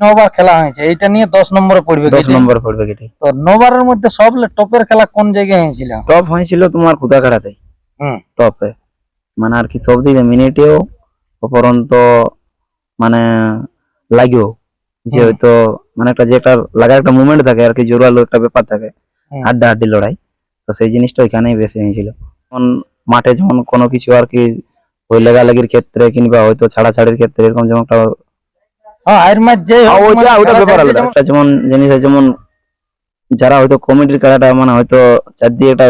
9 বার খেলা হয়েছে, এইটা নিয়ে 10 নম্বরে পড়বে। 10 নম্বর পড়বে কেটে। তো 9 বারের মধ্যে সব টপের খেলা কোন জায়গায় হয়েছিল? টপ হয়েছিল তোমার কুদাখাড়াতে। টপে মানে আর কি সব দিকে মিনিটেও উপরন্ত মানে লাগিও যে হয়তো মানে একটা যে একটা লাগা একটা মুভমেন্ট থাকে আর কি, জোরালো একটা ব্যাপার থাকে, হাড্ডা হাড্ডি লড়াই। তো সেই জিনিসটা ওইখানেই বেশি হয়েছিল। মাঠে যেমন কোনো কিছু আর কি ওই লাগালাগির ক্ষেত্রে কিংবা হয়তো ছাড়াছাড়ির ক্ষেত্রে এরকম যেমন একটা ওইটা ব্যাপার আলাদা। একটা যেমন জিনিস আছে, যেমন যারা হয়তো কমিটির খেলাটা মানে হয়তো চারদিকে একটা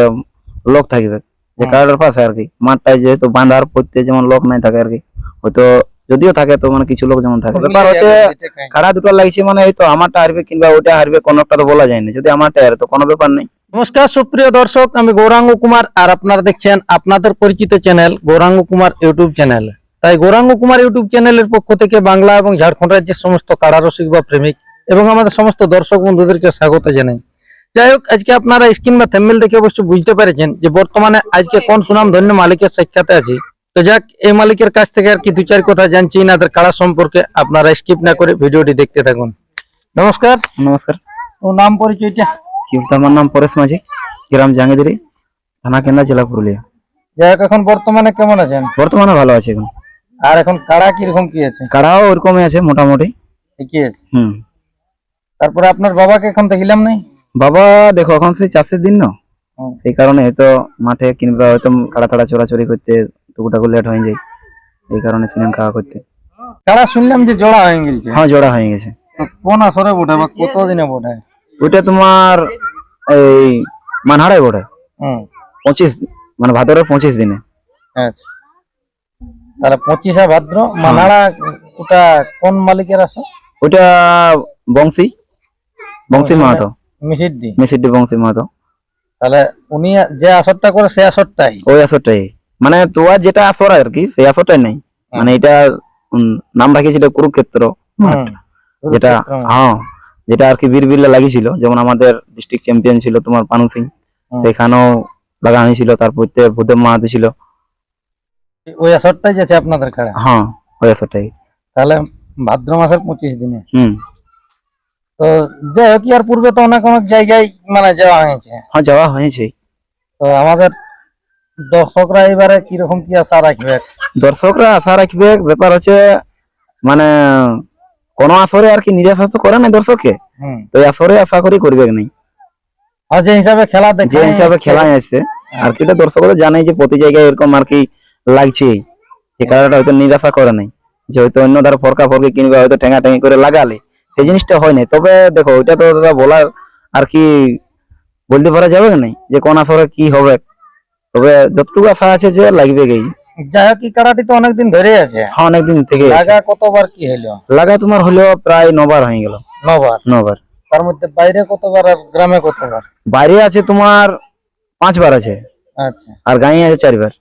লোক থাকবে যে খেলাটার পাশে আর কি, মাঠটায় যেহেতু বাঁধার পড়তে যেমন লোক নাই থাকে আর কি, হয়তো যদিও থাকে তো মানে কিছু লোক যেমন থাকে। ব্যাপার হচ্ছে খেলা দুটো লাগছে মানে হয়তো আমারটা হারবে কিংবা ওইটা হারবে, কোনোটা তো বলা যায় না। যদি আমারটা হারে তো কোনো ব্যাপার নেই। নমস্কার সুপ্রিয় দর্শক, আমি গৌরাঙ্গ কুমার আর আপনারা দেখছেন আপনাদের পরিচিত channel Gauranga Kumar YouTube channel. তাই গৌরাঙ্গ কুমার ইউটিউব চ্যানেলের পক্ষ থেকে বাংলা এবং ঝাড়খণ্ড রাজ্যের সমস্ত কারারসিক বা প্রেমিক এবং আমাদের সমস্ত দর্শক বন্ধুদেরকে স্বাগত জানাই। যাই হোক, আজকে আপনারা স্ক্রিন বা থাম্বনেল দেখে অবশ্যই বুঝতে পেরেছেন যে বর্তমানে আজকে কোন সুনাম ধন্য মালিকের সাক্ষাতে আছি। তো যাক, এই মালিকের কাছ থেকে আর কি 2-4 কথা জানছি এনাদের কারা সম্পর্কে। আপনারা স্কিপ না করে ভিডিওটি দেখতে থাকুন। নমস্কার। নমস্কার। ও নাম পরিচয়টা? আমার নাম পরেশ মাঝি, গ্রাম জাঙ্গিদিরি, থানা কেন্দ্রা, জেলা পুরুলিয়া। যাই হোক, এখন বর্তমানে কেমন আছেন? বর্তমানে ভালো আছে এখন। আর এখন কাড়া কিরকম কি আছে? কাড়াও ওরকমই আছে মোটামুটি ঠিকই আছে। তারপরে আপনার বাবাকে এখন দেখিলাম নাই। বাবা দেখো এখন সেই চাষের দিন না, সেই কারণে হয়তো মাঠে কিংবা হয়তো কাড়া তাড়া চোরাচুরি করতে টুকুটাকু লেট হয়ে যায়, এই কারণে সিনেমা খাওয়া করতে। কাড়া শুনলাম যে জোড়া হয়ে গেছে। হ্যাঁ, জোড়া হয়ে গেছে। কোন আসরে বটে বা কত দিনে বটে? ওইটা তোমার এই মানহাড়ায় বটে 25 মানে ভাদ্রের 25 দিনে। আচ্ছা, তাহলে 25 ভাদ্র মানহাড়া। ওটা কোন মালিকের আছে? ওইটা বংশী মাহাতো, মিসিডি বংশী মাহাতো। তাহলে উনি যে আসরটা করে সেই আসরটাই? ওই আসরটাই মানে তোমার যেটা আসর আর কি, সেই আসরটাই নাই। মানে এটা নাম রাখিয়েছিল কুরুক্ষেত্র, যেটা হ্যাঁ যেটা আর কি বীরবিল্লা লাগিয়েছিল। যেমন আমাদের ডিস্ট্রিক্ট চ্যাম্পিয়ন ছিল তোমার পানু সিং, সেখানেও লাগা হয়েছিল। তারপর ভূদেব মাহাতো ছিল। ওই আসরটাই যাচ্ছে আপনাদের খেলা? হ্যাঁ, ওই আসরটাই। তাহলে ভাদ্র মাসের 25 দিনে। তো যাই হোক, আর পূর্বে তো অনেক অনেক জায়গায় মানে যাওয়া হয়েছে। হ্যাঁ, যাওয়া হয়েছে। তো আমাদের দর্শকরা এবারে কিরকম কি আশা রাখবে? দর্শকরা আশা রাখবে, ব্যাপার হচ্ছে মানে কোন আসরে আর কি নিরাশা তো করে না দর্শককে, তো আসরে আশা করি করবে নাই। আর যে হিসাবে খেলা দেখে, যে হিসাবে খেলা আসছে আর কি, দর্শকরা জানে যে প্রতি জায়গায় এরকম আর কি লাগছে, যে খেলাটা হয়তো নিরাশা করে নাই যে হয়তো অন্য দ্বারা ফরকা ফরকি কিংবা হয়তো ঠেঙা ঠেঙি করে লাগালে সেই জিনিসটা হয় নাই। তবে দেখো ওইটা তো দাদা বলার আর কি বলতে পারা যাবে নাই যে কোন আসরে কি হবে, তবে যতটুকু আশা আছে যে লাগবে গেই। যাই হোক, কাড়াটি তো অনেকদিন ধরে আছে। হ্যাঁ, অনেকদিন থেকে লাগা কতবার কি হলো? লাগা তোমার হলো প্রায় 9 বার হয়ে গেল। 9 বার। তার মধ্যে বাইরে কতবার আর গ্রামে কতবার? বাইরে আছে তোমার 5 বার আছে। আচ্ছা। আর গাঁয়ে আছে 4 বার।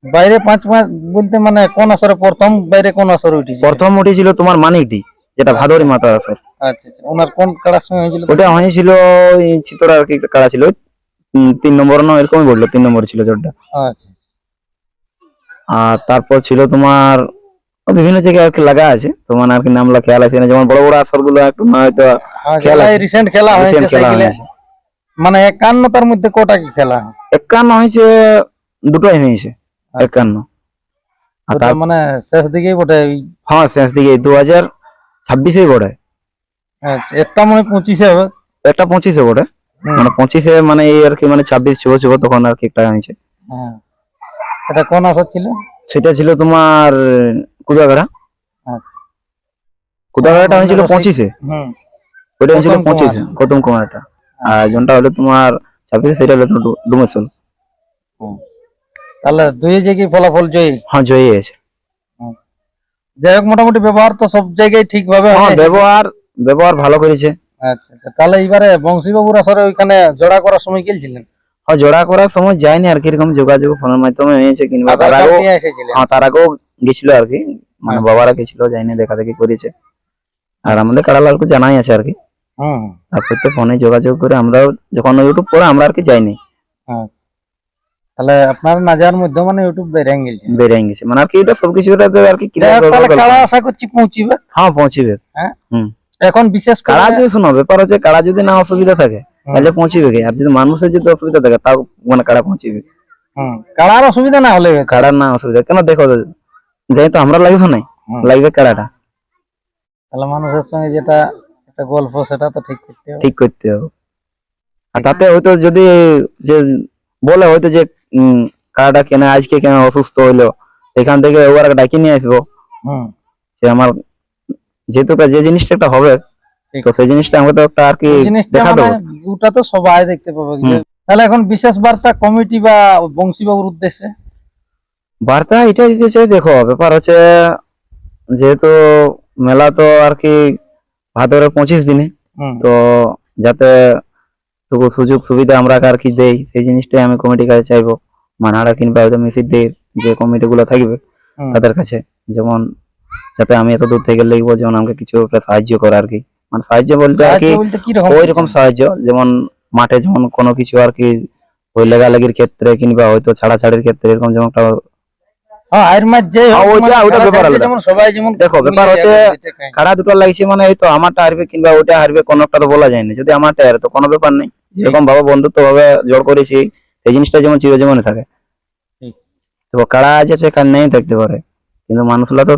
বাইরে 5 বার বলতে মানে কোন আসরে প্রথম বাইরে কোন আসরে উঠেছিল? প্রথম উঠেছিল তোমার মানিকটি, যেটা ভাদরি মাতা আসর। আচ্ছা। ওনার কোন কাড়ার সঙ্গে হয়েছিল? ওটা হয়েছিল ওই চিতড়া আর কি একটা কাড়া ছিল, 3 নম্বর না এরকমই বললো, 3 নম্বর ছিল জোরটা। আচ্ছা। আর তারপর ছিল তোমার বিভিন্ন জায়গায় আর কি লাগা আছে, তোমার আর কি নামলা খেয়াল আছে না, যেমন বড় বড় আসর গুলো একটু না হয়তো রিসেন্ট খেলা হয়েছে। মানে 51 তার মধ্যে কটা কি খেলা? 51 হয়েছে, দুটোই হয়েছে 51। তার মানে শেষ দিকেই বটে? হ্যাঁ, শেষ দিকে 2026 বটে। আচ্ছা, একটা মানে 25 হবে, একটা 25 বটে। মানে 25 মানে এই আর কি মানে 26 চুব তখন আর কি একটা হয়েছে। হ্যাঁ, এটা কোন আসর ছিল? সেটা ছিল তোমার কুদাগাড়া। কুদাগাড়াটা হয়েছিল 25-এ। ওটা হয়েছিল 25-এ প্রথম কুমারটা। আর জনটা হলো তোমার 26, সেটা হলো ডুমেসল। তাহলে দুই জায়গায় ফলাফল জয়ী? হ্যাঁ, জয়ী আছে। যাই হোক, মোটামুটি ব্যবহার তো সব জায়গায় ঠিকভাবে? হ্যাঁ, ব্যবহার ভালো করেছে। আচ্ছা। তাহলে এবারে বংশীবাবুর আসরে ওইখানে জোড়া করার সময় গেছিলেন? হ্যাঁ, জোড়া করার সময় যায়নি আর কি, এরকম যোগাযোগ ফোনের মাধ্যমে হয়েছে কিংবা তার আগেও গেছিল আর কি, মানে বাবারা গেছিল, যায়নি, দেখা দেখি করেছে। আর আমাদের কাড়ালালকে জানাই আছে আর কি। তারপর তো ফোনে যোগাযোগ করে আমরাও যখন ইউটিউব করে আমরা আর কি যাইনি। তাহলে আপনার নাজার মধ্যে মানে ইউটিউব বেরিয়ে গেছে। বেরিয়ে গেছে মানে আর কি এটা সবকিছু এটাতে আর কি যাই clear হোক, করবো তাহলে গল্প। কাড়া আশা করছি পৌঁছিবে। হ্যাঁ পৌঁছিবে। হ্যাঁ, হুম। এখন বিশেষ কাড়া করে যদি শোনো ব্যাপার হচ্ছে কাড়া যদি না অসুবিধা থাকে তাহলে পৌঁছিবে কি, আর যদি মানুষের যদি অসুবিধা থাকে তাও মানে কাড়া পৌঁছিবে। কাড়ার অসুবিধা না হলে কাড়ার না অসুবিধা কেন, দেখো যেহেতু আমরা লাগবে নাই, লাগবে কাড়াটা তাহলে মানুষের সঙ্গে যেটা একটা গল্প সেটা তো ঠিক করতে হবে। ঠিক করতে হবে। আর তাতে হয়তো যদি যে বলে হয়তো যে কাড়াটা কেন আজকে কেন অসুস্থ হইলো, এখান থেকে ওরা ডাকি নিয়ে আসবো। সে আমার যেহেতু যে জিনিসটা একটা হবে তো সেই জিনিসটা আমাকে তো একটা আর কি ওই জিনিসটা দেখা মানে দেবো। ওটা তো সবাই দেখতে পাবে। তাহলে এখন বিশেষ বার্তা কমিটি বা বংশীবাবুর উদ্দেশ্যে বার্তা এটা দিতে চাই, দেখো ব্যাপার হচ্ছে যেহেতু মেলা তো আর কি ভাদরের 25 দিনে, তো যাতে টুকু সুযোগ সুবিধা আমরা আর কি দেই সেই জিনিসটাই আমি কমিটির কাছে চাইবো। মানাড়া কিংবা হয়তো মিসিরদের যে কমিটি গুলো থাকবে তাদের কাছে, যেমন যাতে আমি এত দূর থেকে লিখবো যেমন আমাকে কিছু একটা সাহায্য করে আর কি, মানে সাহায্য বলতে আর কি ওই রকম সাহায্য যেমন মাঠে যেমন কোনো কিছু আর কি ওই লেগালেগির ক্ষেত্রে কিংবা হয়তো ছাড়াছাড়ির ক্ষেত্রে এরকম যেমন একটা ওইটা ব্যাপার আলাদা। দেখো ব্যাপার হচ্ছে কাড়া দুটো লাগছে মানে এই তো আমারটা হারবে কিংবা ওইটা হারবে কোনো একটা তো বলা যায় না, যদি আমারটা হারে তো কোনো ব্যাপার নেই। যেরকম ভাবে বন্ধুত্ব ভাবে জোর করেছি সেই জিনিসটা যেমন চিরজীবনে থাকে। তো কাড়া আছে সে কার নেই থাকতে পারে কিন্তু মানুষগুলা তো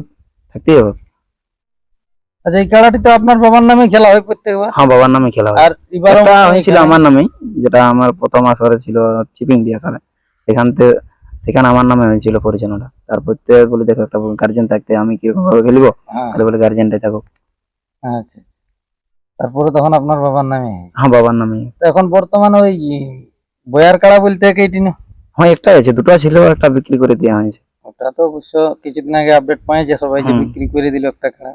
থাকতেই হবে। আচ্ছা, এই খেলাটি তো আপনার বাবার নামে খেলা হয় প্রত্যেকবার? হ্যাঁ বাবার নামে খেলা হয়। আর এবারও একটা হয়েছিল আমার নামেই, যেটা আমার প্রথম আসরে ছিল চিপিং দিয়ে আসরে, সেখানে আমার নামে হয়েছিল পরিচালনাটা। তারপর বলে দেখো একটা গার্জেন থাকতে আমি কিরকম ভাবে খেলবো, তাহলে বলে গার্জেনটাই থাকো। আচ্ছা, তারপরে তখন আপনার বাবার নামে? হ্যাঁ বাবার নামে। এখন বর্তমানে ওই বয়ার কাড়া বলতে এইটি না? হ্যাঁ একটা আছে, দুটো ছিল, একটা বিক্রি করে দেওয়া হয়েছে। ওটা তো অবশ্য কিছুদিন আগে আপডেট পাই যে সবাই যে বিক্রি করে দিল একটা কাড়া,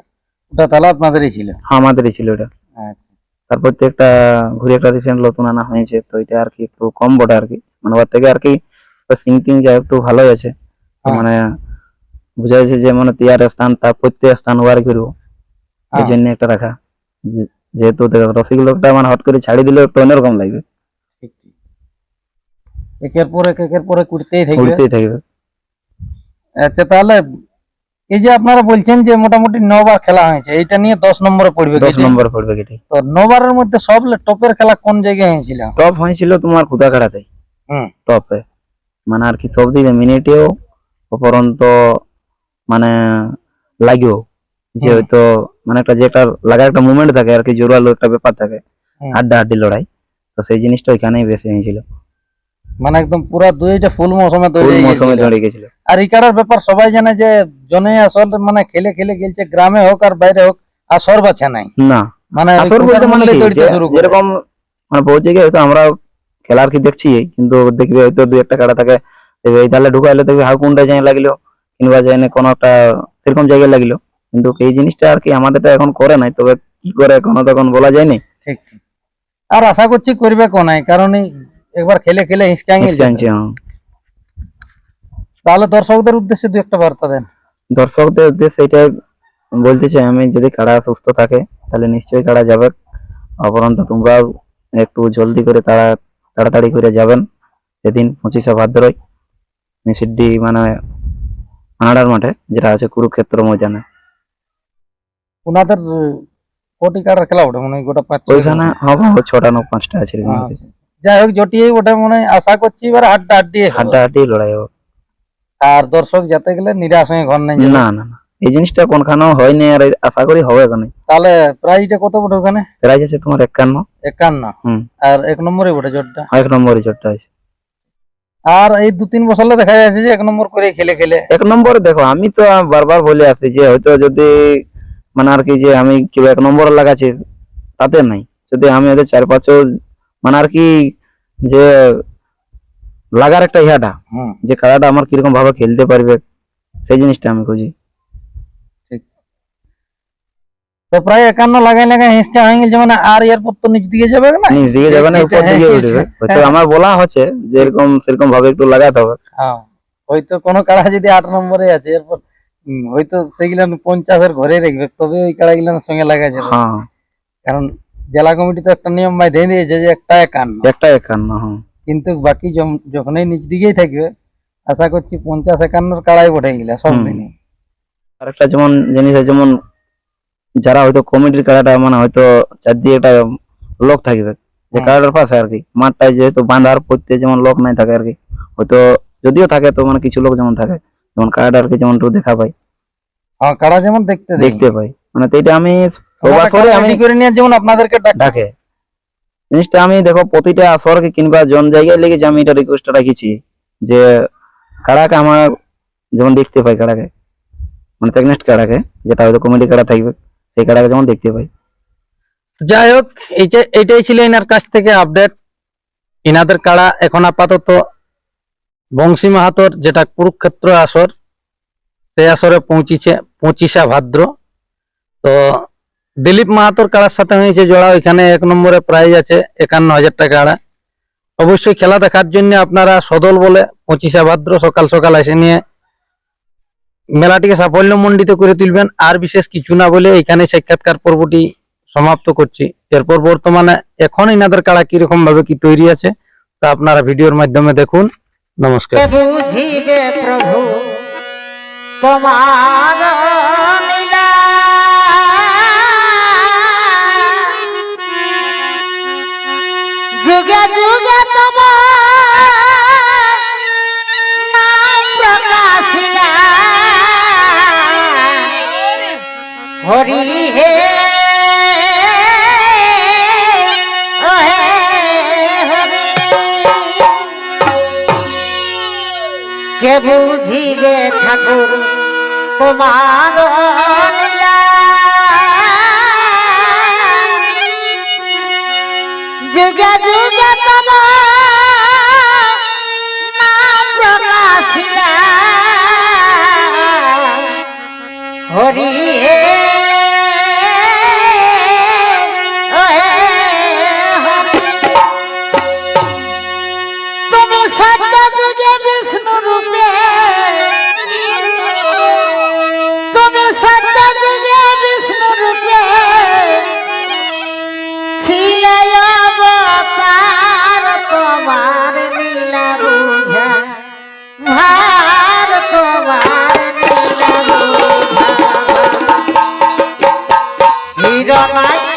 ওটা তাহলে আপনাদেরই ছিল? হ্যাঁ আমাদেরই ছিল ওটা। আচ্ছা। তারপর তো একটা ঘুরে একটা রিসেন্ট নতুন আনা হয়েছে, তো এটা আর কি একটু কম বটে আর কি, মানে ওর থেকে আর কি সিং টিং যা একটু ভালোই আছে। মানে বোঝা যাচ্ছে যে মানে তিয়ার স্থান তার প্রত্যেক স্থান ওয়ার করবো এই জন্য একটা রাখা, যেহেতু রসিক লোকটা মানে হট করে ছাড়ি দিলে একটু অন্যরকম লাগবে। একের পর এক উঠতেই থাকবে। আচ্ছা, তাহলে এই যে আপনারা বলছেন যে মোটামুটি 9 বার খেলা হয়েছে, এইটা নিয়ে 10 নম্বরে পড়বে। 10 নম্বরে পড়বে কেটে। তো 9 বারের মধ্যে সব টপের খেলা কোন জায়গায় হয়েছিল? টপ হয়েছিল তোমার খুদাখাড়াতেই। টপে মানে আর কি সব দিকে মিনিটেও উপরন্ত মানে লাগেও যে হয়তো মানে একটা যে একটা লাগা একটা মুভমেন্ট থাকে আর কি, জোরালো একটা ব্যাপার থাকে, হাড্ডাহাড্ডি লড়াই, তো সেই জিনিসটা ওইখানেই বেশি হয়েছিল। মানে একদম পুরা দুইটা ফুল মৌসুমে দৌড়ে গেছিল। আর ইকাড়ার ব্যাপার সবাই জানে যে জনে আসল মানে খেলে খেলে গেলছে, গ্রামে হোক আর বাইরে হোক, আসর বাছা নাই না। মানে আসর বলতে মানে কি যেরকম মানে বহু জায়গায় হয়তো আমরা খেলা আর কি দেখছি কিন্তু দেখবি হয়তো দুই একটা কাড়া থাকে এই তাহলে ঢুকাইলে দেখবি হাউ কোনটা জায়গায় লাগলো কিংবা জানে কোনো একটা সেরকম জায়গায় লাগলো, কিন্তু এই জিনিসটা আর কি আমাদেরটা এখন করে নাই, তবে কি করে এখনো তখন বলা যায়নি। ঠিক, আর আশা করছি করবে কোনাই, কারণ একবার খেলে খেলে হিসকাঙ্গেছে। তাহলে দর্শকদের উদ্দেশ্যে দু একটা বার্তা দেন। দর্শকদের উদ্দেশ্যে এটাই বলতে চাই আমি, যদি কাড়া সুস্থ থাকে তাহলে নিশ্চয়ই কাড়া যাবে, অপরন্ত তোমরাও একটু জলদি করে তাড়াতাড়ি করে যাবেন সেদিন 25শে ভাদ্রই মিসিডি মানে মানাড়ার মাঠে যেটা আছে কুরুক্ষেত্র ময়দানে। ওনাদের কোটি কাড়ার খেলা ওঠে মনে হয় গোটা 5 ওইখানে হবে 6টা না 5টা আছে। যাই হোক জটিয়ে ওটা মনে হয় আশা করছি এবার হাড্ডাহাড্ডি লড়াই হবে। আর দর্শক যেতে গেলে নিরাশ হয়ে ঘর নেই। না না না, এই জিনিসটা কোনখানেও হয়নি আর আশা করি হবে ওখানে। তাহলে প্রাইজটা কত বটে ওখানে? প্রাইজ আছে তোমার 51। আর 1 নম্বরে বটে জোরটা? 1 নম্বরে জোরটা আছে। আর এই 2-3 বছর দেখা যাচ্ছে যে 1 নম্বর করে খেলে খেলে 1 নম্বরে দেখো আমি তো বারবার বলে আসছি যে হয়তো যদি মানে আর কি যে আমি কি 1 নম্বর লাগাচ্ছি তাতে নাই, যদি আমি ওদের 4-5 মানে আর কি যে লাগার একটা ইহাটা যে খেলাটা আমার কিরকম ভাবে খেলতে পারবে সেই জিনিসটা আমি খুঁজি। তো প্রায় 51 লাগাই লাগাই হিসটা হয়ে গেছে, মানে আর এরপর তো নিচ দিকে যাবে না, নিচ দিকে যাবে না, উপর দিকে উঠবে। হয়তো আমার বলা হচ্ছে যে এরকম সেরকম ভাবে একটু লাগাতে হবে। হয়তো কোনো কাড়া যদি 8 নম্বরে আছে এরপর হয়তো সেগুলো 50-এর ঘরে রাখবে, তবে ওই কাড়াগুলোর সঙ্গে লাগা যাবে। কারণ জেলা কমিটি তো একটা নিয়ম বেঁধে দিয়েছে যে একটা 51। কিন্তু বাকি যখনই নিচ দিকেই থাকবে আশা করছি 50-51 কাড়াই বটে গেলে সব হুম। দিনই। আরেকটা যেমন জিনিস আছে, যেমন যারা হয়তো কমিটির কাড়াটা মানে হয়তো চারদিকে একটা লোক থাকবে, যে হুম। কাড়াটার পাশে আর কি, মাঠটায় যেহেতু বাঁধার পড়তে যেমন লোক নাই থাকে আর কি, হয়তো যদিও থাকে তো মানে কিছু লোক যেমন থাকে, যেমন কাড়াটা আর কি যেমন একটু দেখা পাই, হ্যাঁ, কাড়া যেমন দেখতে দেয় দেখতে পাই, মানে তো এটা আমি সব ওনারা আসরে কাড়া আমি ready করে নিয়ে যেমন আপনাদেরকে ডাকে জিনিসটা আমি দেখো প্রতিটা আসরকে কিংবা জন জায়গায় লেগেছে, আমি এটা রিকোয়েস্ট রাখছি যে কাড়াকে আমার যেমন দেখতে পাই, কাড়াকে মানে প্রেগনেন্ট কাড়াকে, যেটা হয়তো কমেডি কাড়া থাকবে, সেই কাড়াকে যেমন দেখতে পাই। যাই হোক, এইটাই ছিল এনার কাছ থেকে আপডেট। ইনাদের কাড়া এখন আপাতত বংশী মাহাতোর যেটা কুরুক্ষেত্র আসর, সেই আসরে পৌঁছিছে 25শে ভাদ্র। তো দিলীপ মাহাতোর কাড়ার সাথে হয়েছে জোড়া, ওইখানে 1 নম্বরে প্রাইজ আছে 51,000 টাকা কাড়া। অবশ্যই খেলা দেখার জন্য আপনারা সদল বলে 25শে ভাদ্র সকাল সকাল এসে নিয়ে মেলাটিকে সাফল্যমণ্ডিত করে তুলবেন। আর বিশেষ কিছু না বলে এখানে সাক্ষাৎকার পর্বটি সমাপ্ত করছি। এরপর বর্তমানে এখন ইনাদের কাড়া কিরকম ভাবে কি তৈরি আছে তা আপনারা ভিডিওর মাধ্যমে দেখুন। নমস্কার। বুঝিবে প্রভু তোমার লীলা, যুগে যুগে তোমার নাম প্রকাশিলা, হরি হে ও হে হরি। কে বুঝিবে ঠাকুর তোমার লীলা, যুগে যুগে তোমার নাম প্রকাশিলা, হরি হে ও হে হরি। তুমি সত্য যুগে বিষ্ণু রূপে, তুমি সত্য যুগে বিষ্ণু রূপে ছিলে অবতার, তোমার লীলা বুঝা ভার, তোমার লীলা বুঝা হিরণাক্ষ